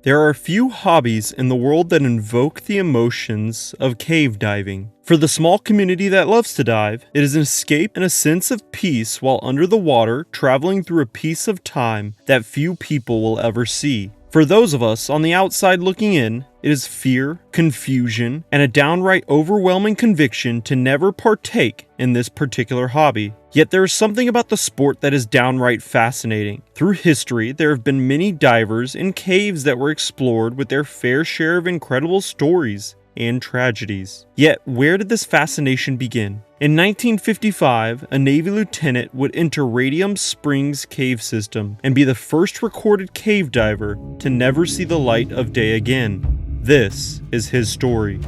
There are few hobbies in the world that invoke the emotions of cave diving. For the small community that loves to dive, it is an escape and a sense of peace while under the water, traveling through a piece of time that few people will ever see. For those of us on the outside looking in, it is fear, confusion, and a downright overwhelming conviction to never partake in this particular hobby. Yet there is something about the sport that is downright fascinating. Through history, there have been many divers in caves that were explored with their fair share of incredible stories and tragedies. Yet, where did this fascination begin? In 1955, a Navy lieutenant would enter Radium Springs cave system and be the first recorded cave diver to never see the light of day again. This is his story.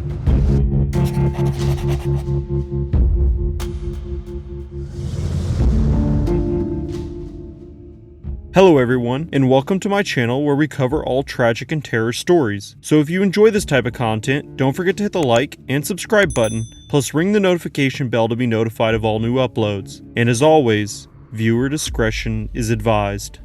Hello everyone, and welcome to my channel where we cover all tragic and terror stories. So if you enjoy this type of content, don't forget to hit the like and subscribe button, plus ring the notification bell to be notified of all new uploads. And as always, viewer discretion is advised.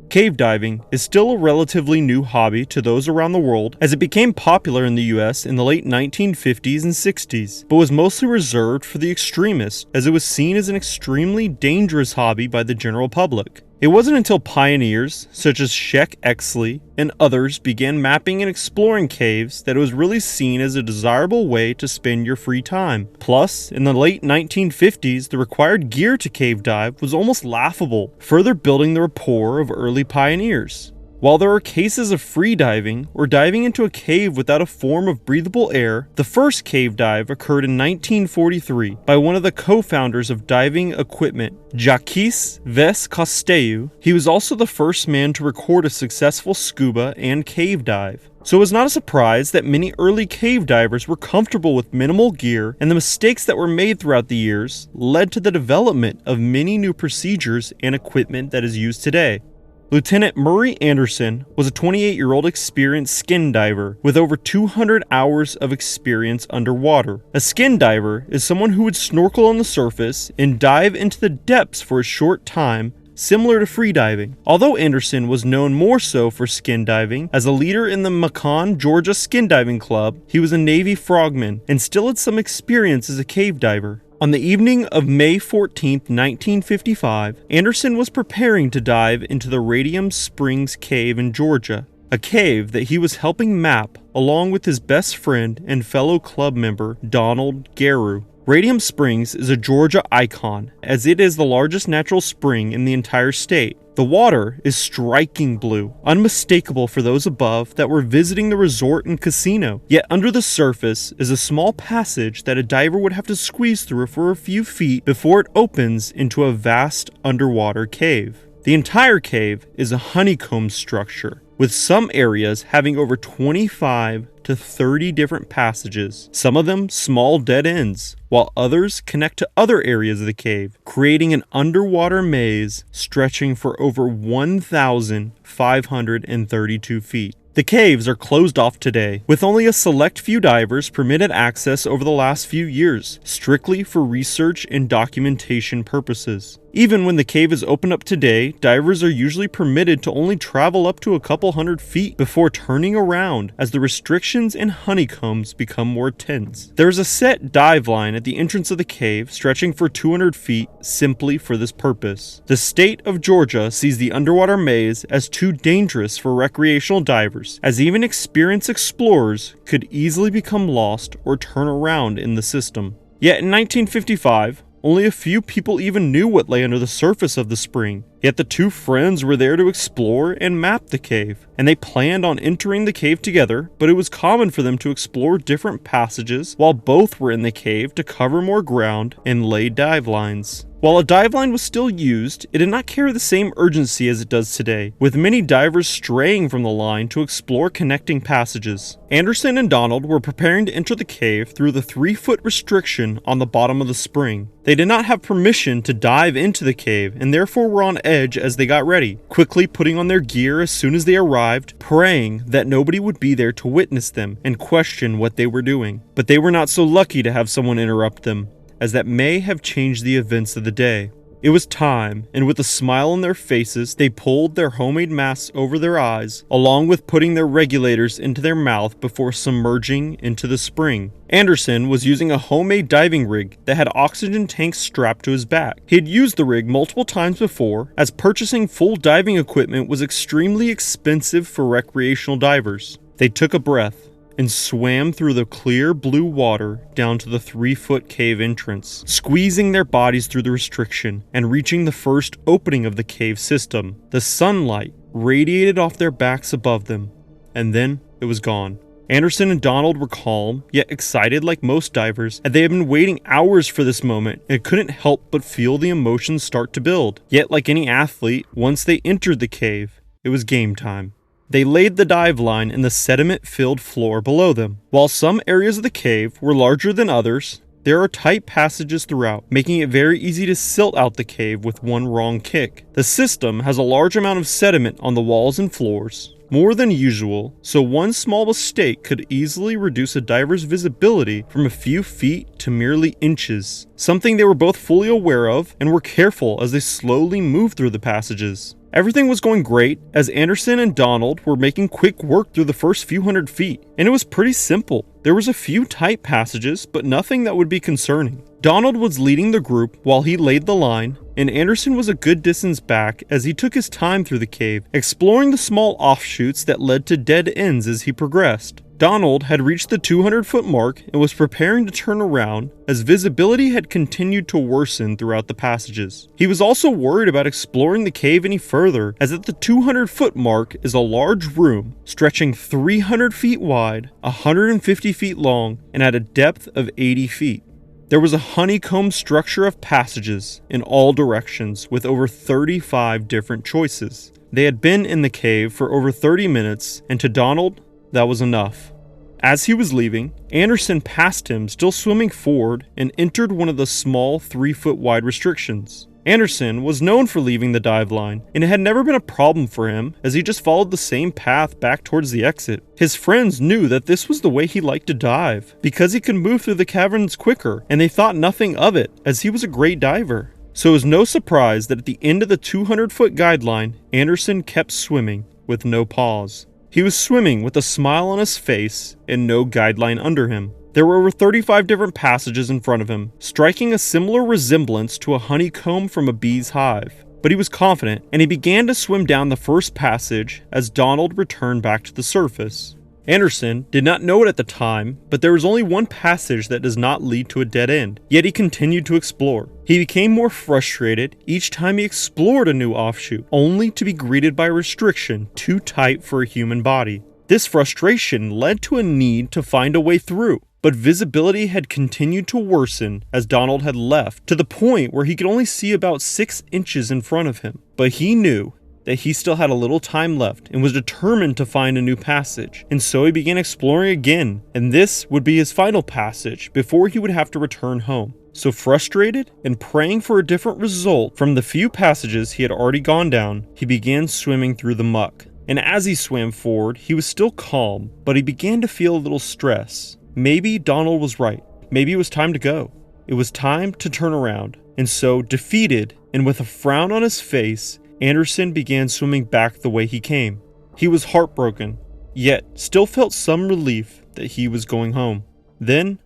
Cave diving is still a relatively new hobby to those around the world, as it became popular in the US in the late 1950s and 60s, but was mostly reserved for the extremists as it was seen as an extremely dangerous hobby by the general public. It wasn't until pioneers such as Sheck Exley and others began mapping and exploring caves that it was really seen as a desirable way to spend your free time. Plus, in the late 1950s, the required gear to cave dive was almost laughable, further building the rapport of early pioneers. While there are cases of free diving, or diving into a cave without a form of breathable air, the first cave dive occurred in 1943 by one of the co-founders of diving equipment, Jacques Vez-Costeu. He was also the first man to record a successful scuba and cave dive. So it was not a surprise that many early cave divers were comfortable with minimal gear, and the mistakes that were made throughout the years led to the development of many new procedures and equipment that is used today. Lieutenant Murray Anderson was a 28-year-old experienced skin diver with over 200 hours of experience underwater. A skin diver is someone who would snorkel on the surface and dive into the depths for a short time, similar to free diving. Although Anderson was known more so for skin diving, as a leader in the Macon, Georgia Skin Diving Club, he was a Navy frogman and still had some experience as a cave diver. On the evening of May 14, 1955, Anderson was preparing to dive into the Radium Springs cave in Georgia, a cave that he was helping map along with his best friend and fellow club member, Donald Garreau. Radium Springs is a Georgia icon, as it is the largest natural spring in the entire state. The water is striking blue, unmistakable for those above that were visiting the resort and casino. Yet under the surface is a small passage that a diver would have to squeeze through for a few feet before it opens into a vast underwater cave. The entire cave is a honeycomb structure, with some areas having over 25 to 30 different passages, some of them small dead ends, while others connect to other areas of the cave, creating an underwater maze stretching for over 1,532 feet. The caves are closed off today, with only a select few divers permitted access over the last few years, strictly for research and documentation purposes. Even when the cave is open up today, divers are usually permitted to only travel up to a couple hundred feet before turning around, as the restrictions and honeycombs become more tense. There is a set dive line at the entrance of the cave, stretching for 200 feet simply for this purpose. The state of Georgia sees the underwater maze as too dangerous for recreational divers, as even experienced explorers could easily become lost or turn around in the system. Yet in 1955, only a few people even knew what lay under the surface of the spring. Yet the two friends were there to explore and map the cave, and they planned on entering the cave together, but it was common for them to explore different passages while both were in the cave to cover more ground and lay dive lines. While a dive line was still used, it did not carry the same urgency as it does today, with many divers straying from the line to explore connecting passages. Anderson and Donald were preparing to enter the cave through the 3-foot restriction on the bottom of the spring. They did not have permission to dive into the cave and therefore were on edge as they got ready, quickly putting on their gear as soon as they arrived, praying that nobody would be there to witness them and question what they were doing. But they were not so lucky to have someone interrupt them. as that may have changed the events of the day. It was time, and with a smile on their faces, they pulled their homemade masks over their eyes, along with putting their regulators into their mouth before submerging into the spring. Anderson was using a homemade diving rig that had oxygen tanks strapped to his back. He had used the rig multiple times before, as purchasing full diving equipment was extremely expensive for recreational divers. They took a breath and swam through the clear blue water down to the 3-foot cave entrance, squeezing their bodies through the restriction and reaching the first opening of the cave system. The sunlight radiated off their backs above them, and then it was gone. Anderson and Donald were calm, yet excited like most divers, and they had been waiting hours for this moment and couldn't help but feel the emotions start to build. Yet like any athlete, once they entered the cave, it was game time. They laid the dive line in the sediment-filled floor below them. While some areas of the cave were larger than others, there are tight passages throughout, making it very easy to silt out the cave with one wrong kick. The system has a large amount of sediment on the walls and floors, more than usual, so one small mistake could easily reduce a diver's visibility from a few feet to merely inches, something they were both fully aware of and were careful as they slowly moved through the passages. Everything was going great as Anderson and Donald were making quick work through the first few hundred feet, and it was pretty simple. There was a few tight passages, but nothing that would be concerning. Donald was leading the group while he laid the line, and Anderson was a good distance back as he took his time through the cave, exploring the small offshoots that led to dead ends as he progressed. Donald had reached the 200-foot mark and was preparing to turn around as visibility had continued to worsen throughout the passages. He was also worried about exploring the cave any further, as at the 200-foot mark is a large room stretching 300 feet wide, 150 feet long, and at a depth of 80 feet. There was a honeycomb structure of passages in all directions with over 35 different choices. They had been in the cave for over 30 minutes, and to Donald, that was enough. As he was leaving, Anderson passed him, still swimming forward, and entered one of the small 3-foot wide restrictions. Anderson was known for leaving the dive line, and it had never been a problem for him as he just followed the same path back towards the exit. His friends knew that this was the way he liked to dive, because he could move through the caverns quicker, and they thought nothing of it as he was a great diver. So it was no surprise that at the end of the 200-foot guideline, Anderson kept swimming with no pause. He was swimming with a smile on his face and no guideline under him. There were over 35 different passages in front of him, striking a similar resemblance to a honeycomb from a bee's hive. But he was confident, and he began to swim down the first passage as Donald returned back to the surface. Anderson did not know it at the time, but there was only one passage that does not lead to a dead end, yet he continued to explore. He became more frustrated each time he explored a new offshoot, only to be greeted by a restriction too tight for a human body. This frustration led to a need to find a way through, but visibility had continued to worsen as Donald had left, to the point where he could only see about 6 inches in front of him. But he knew that he still had a little time left and was determined to find a new passage, and so he began exploring again, and this would be his final passage before he would have to return home. So frustrated and praying for a different result from the few passages he had already gone down, he began swimming through the muck. And as he swam forward, he was still calm, but he began to feel a little stress. Maybe Donald was right. Maybe it was time to go. It was time to turn around. And so, defeated and with a frown on his face, Anderson began swimming back the way he came. He was heartbroken, yet still felt some relief that he was going home. Then,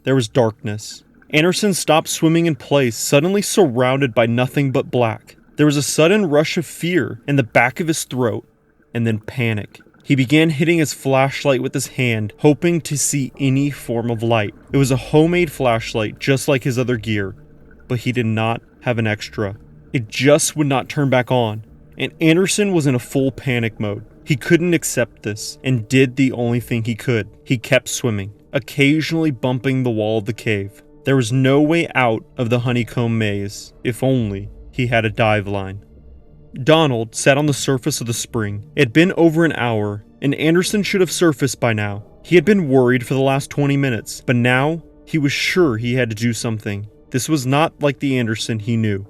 there was darkness. Anderson stopped swimming in place, suddenly surrounded by nothing but black. There was a sudden rush of fear in the back of his throat, and then panic. He began hitting his flashlight with his hand, hoping to see any form of light. It was a homemade flashlight, just like his other gear, but he did not have an extra. It just would not turn back on, and Anderson was in a full panic mode. He couldn't accept this, and did the only thing he could. He kept swimming, occasionally bumping the wall of the cave. There was no way out of the honeycomb maze, if only he had a dive line. Donald sat on the surface of the spring. It had been over an hour, and Anderson should have surfaced by now. He had been worried for the last 20 minutes, but now he was sure he had to do something. This was not like the Anderson he knew.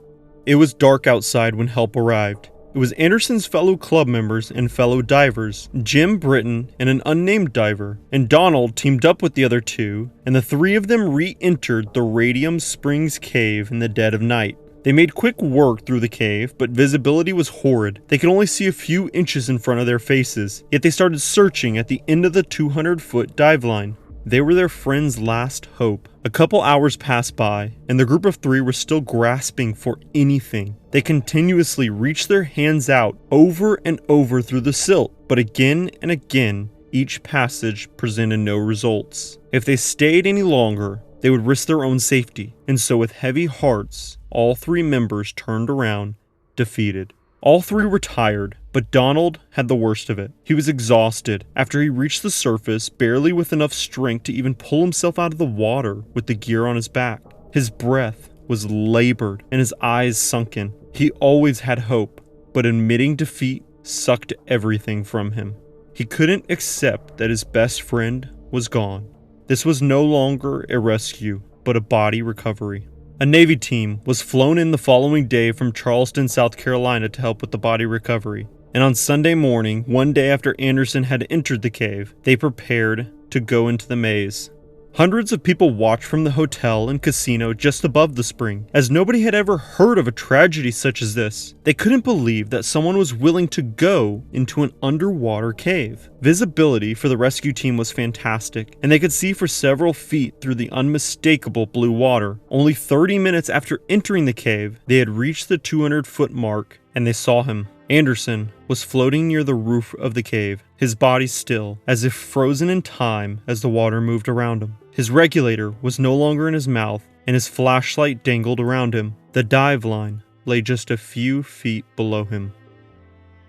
It was dark outside when help arrived. It was Anderson's fellow club members and fellow divers, Jim Britton and an unnamed diver, and Donald teamed up with the other two, and the three of them re-entered the Radium Springs cave in the dead of night. They made quick work through the cave, but visibility was horrid. They could only see a few inches in front of their faces, yet they started searching at the end of the 200-foot dive line. They were their friend's last hope. A couple hours passed by, and the group of three were still grasping for anything. They continuously reached their hands out over and over through the silt, but again and again, each passage presented no results. If they stayed any longer, they would risk their own safety, and so with heavy hearts, all three members turned around, defeated. All three were tired, but Donald had the worst of it. He was exhausted after he reached the surface, barely with enough strength to even pull himself out of the water with the gear on his back. His breath was labored and his eyes sunken. He always had hope, but admitting defeat sucked everything from him. He couldn't accept that his best friend was gone. This was no longer a rescue, but a body recovery. A Navy team was flown in the following day from Charleston, South Carolina to help with the body recovery. And on Sunday morning, one day after Anderson had entered the cave, they prepared to go into the maze. Hundreds of people watched from the hotel and casino just above the spring, as nobody had ever heard of a tragedy such as this. They couldn't believe that someone was willing to go into an underwater cave. Visibility for the rescue team was fantastic, and they could see for several feet through the unmistakable blue water. Only 30 minutes after entering the cave, they had reached the 200-foot mark, and they saw him. Anderson was floating near the roof of the cave, his body still, as if frozen in time as the water moved around him. His regulator was no longer in his mouth, and his flashlight dangled around him. The dive line lay just a few feet below him.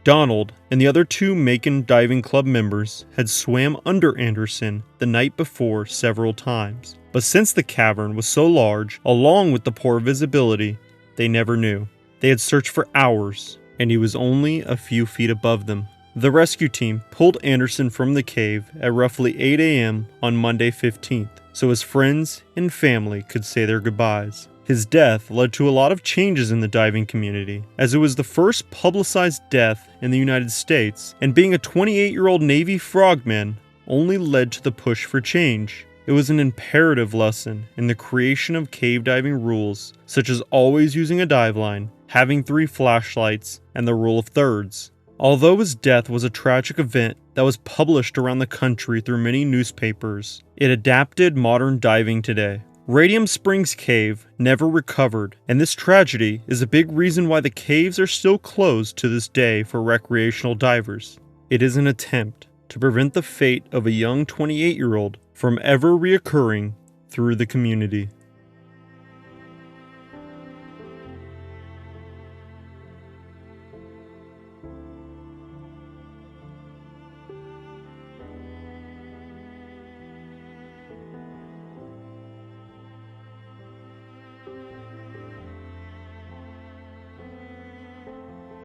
Donald and the other two Macon Diving Club members had swam under Anderson the night before several times, but since the cavern was so large, along with the poor visibility, they never knew. They had searched for hours, and he was only a few feet above them. The rescue team pulled Anderson from the cave at roughly 8 a.m. on Monday 15th, so his friends and family could say their goodbyes. His death led to a lot of changes in the diving community, as it was the first publicized death in the United States, and being a 28-year-old Navy frogman only led to the push for change. It was an imperative lesson in the creation of cave diving rules, such as always using a dive line, having 3 flashlights, and the rule of thirds. Although his death was a tragic event that was published around the country through many newspapers, it adapted modern diving today. Radium Springs Cave never recovered, and this tragedy is a big reason why the caves are still closed to this day for recreational divers. It is an attempt to prevent the fate of a young 28-year-old from ever reoccurring through the community.